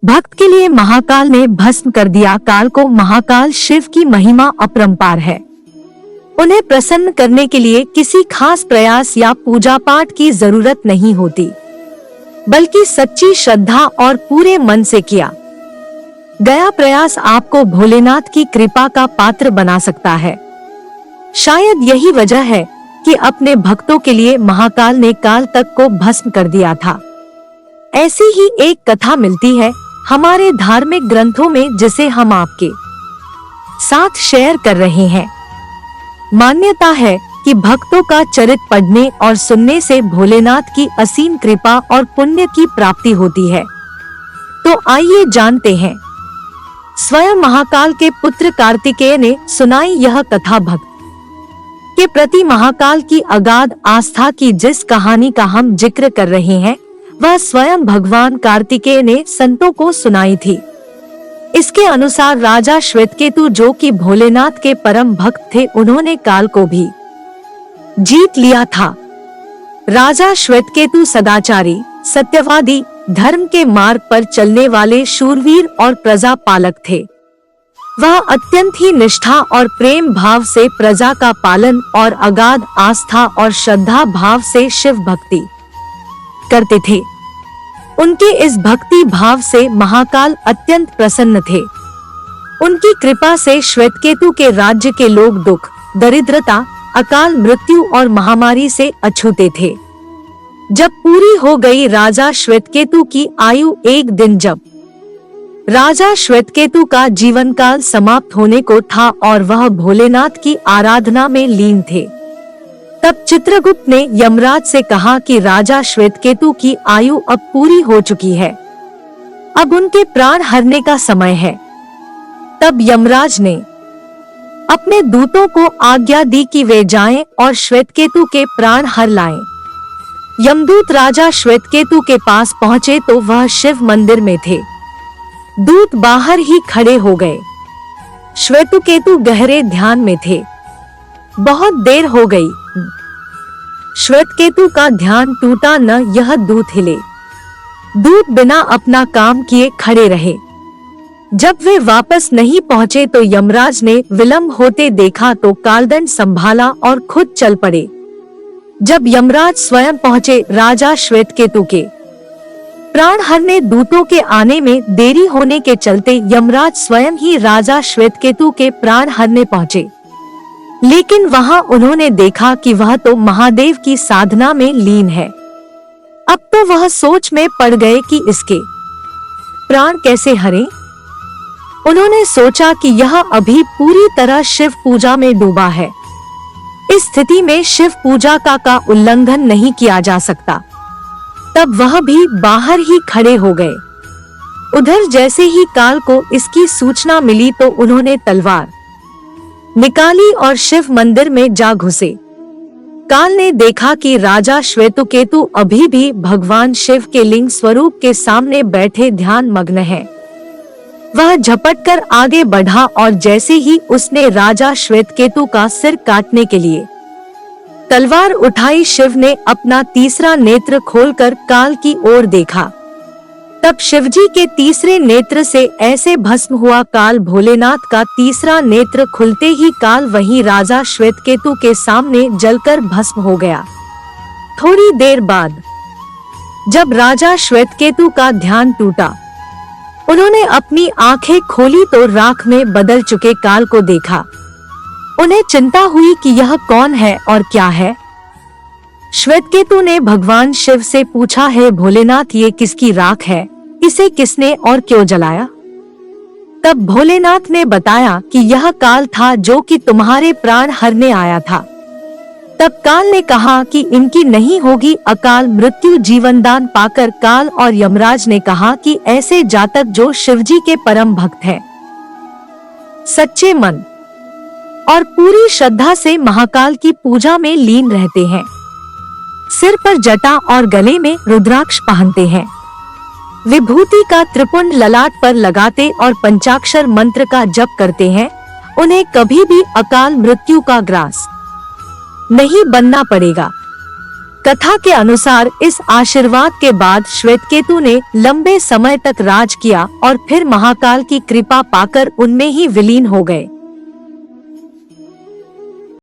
भक्त के लिए महाकाल ने भस्म कर दिया काल को। महाकाल शिव की महिमा अपरंपार है। उन्हें प्रसन्न करने के लिए किसी खास प्रयास या पूजा पाठ की जरूरत नहीं होती, बल्कि सच्ची श्रद्धा और पूरे मन से किया गया प्रयास आपको भोलेनाथ की कृपा का पात्र बना सकता है। शायद यही वजह है कि अपने भक्तों के लिए महाकाल ने काल तक को भस्म कर दिया था। ऐसी ही एक कथा मिलती है हमारे धार्मिक ग्रंथों में, जिसे हम आपके साथ शेयर कर रहे हैं। मान्यता है कि भक्तों का चरित पढ़ने और सुनने से भोलेनाथ की असीम कृपा और पुण्य की प्राप्ति होती है। तो आइए जानते हैं। स्वयं महाकाल के पुत्र कार्तिकेय ने सुनाई यह कथा। भक्त के प्रति महाकाल की अगाध आस्था की जिस कहानी का हम जिक्र कर रहे हैं, वह स्वयं भगवान कार्तिकेय ने संतों को सुनाई थी। इसके अनुसार राजा श्वेतकेतु, जो कि भोलेनाथ के परम भक्त थे, उन्होंने काल को भी जीत लिया था। राजा श्वेतकेतु सदाचारी, सत्यवादी, धर्म के मार्ग पर चलने वाले शूरवीर और प्रजा पालक थे। वह अत्यंत ही निष्ठा और प्रेम भाव से प्रजा का पालन और अगाध आस्था और श्रद्धा भाव से शिव भक्ति करते थे। उनके इस भक्ति भाव से महाकाल अत्यंत प्रसन्न थे। उनकी कृपा से श्वेतकेतु के राज्य के लोग दुख, दरिद्रता, अकाल मृत्यु और महामारी से अछूते थे। जब पूरी हो गई राजा श्वेतकेतु की आयु, एक दिन जब राजा श्वेतकेतु का जीवन काल समाप्त होने को था और वह भोलेनाथ की आराधना में लीन थे, तब चित्रगुप्त ने यमराज से कहा कि राजा श्वेतकेतु की आयु अब पूरी हो चुकी है, अब उनके प्राण हरने का समय है। तब यमराज ने अपने दूतों को आज्ञा दी कि वे जाएं और श्वेतकेतु के प्राण हर लाएं। यमदूत राजा श्वेतकेतु के पास पहुंचे तो वह शिव मंदिर में थे। दूत बाहर ही खड़े हो गए। श्वेतकेतु गहरे ध्यान में थे। बहुत देर हो गई, श्वेतकेतु का ध्यान टूटा न यह दूत हिले। दूत बिना अपना काम किए खड़े रहे। जब वे वापस नहीं पहुंचे तो यमराज ने विलंब होते देखा तो कालदंड संभाला और खुद चल पड़े। जब यमराज स्वयं पहुंचे, राजा श्वेतकेतु के प्राण हरने दूतों के आने में देरी होने के चलते यमराज स्वयं ही राजा श्वेतकेतु के प्राण हरने पहुंचे। लेकिन वहां उन्होंने देखा कि वह तो महादेव की साधना में लीन है। अब तो वह सोच में पड़ गए कि इसके प्राण कैसे हरें। उन्होंने सोचा कि यह अभी पूरी तरह शिव पूजा में डूबा है। इस स्थिति में शिव पूजा का उल्लंघन नहीं किया जा सकता। तब वह भी बाहर ही खड़े हो गए। उधर जैसे ही काल को इसकी सूचना मिली तो उन्होंने तलवार निकाली और शिव मंदिर में जा घुसे। काल ने देखा कि राजा श्वेतकेतु अभी भी भगवान शिव के लिंग स्वरूप के सामने बैठे ध्यान मग्न है। वह झपटकर आगे बढ़ा और जैसे ही उसने राजा श्वेतकेतु का सिर काटने के लिए तलवार उठाई, शिव ने अपना तीसरा नेत्र खोलकर काल की ओर देखा। तब शिवजी के तीसरे नेत्र से ऐसे भस्म हुआ काल। भोलेनाथ का तीसरा नेत्र खुलते ही काल वहीं राजा श्वेतकेतु के सामने जलकर भस्म हो गया। थोड़ी देर बाद जब राजा श्वेतकेतु का ध्यान टूटा, उन्होंने अपनी आंखें खोली तो राख में बदल चुके काल को देखा। उन्हें चिंता हुई कि यह कौन है और क्या है। श्वेतकेतु ने भगवान शिव से पूछा, है भोलेनाथ, ये किसकी राख है? इसे किसने और क्यों जलाया? तब भोलेनाथ ने बताया कि यह काल था जो कि तुम्हारे प्राण हरने आया था। तब काल ने कहा कि इनकी नहीं होगी अकाल मृत्यु। जीवनदान पाकर काल और यमराज ने कहा कि ऐसे जातक जो शिवजी के परम भक्त हैं, सच्चे मन और पूरी श्रद्धा से महाकाल की पूजा में लीन रहते हैं, सिर पर जटा और गले में रुद्राक्ष पहनते हैं, विभूति का त्रिपुंड ललाट पर लगाते और पंचाक्षर मंत्र का जप करते हैं, उन्हें कभी भी अकाल मृत्यु का ग्रास नहीं बनना पड़ेगा। कथा के अनुसार इस आशीर्वाद के बाद श्वेतकेतु ने लंबे समय तक राज किया और फिर महाकाल की कृपा पाकर उनमें ही विलीन हो गए।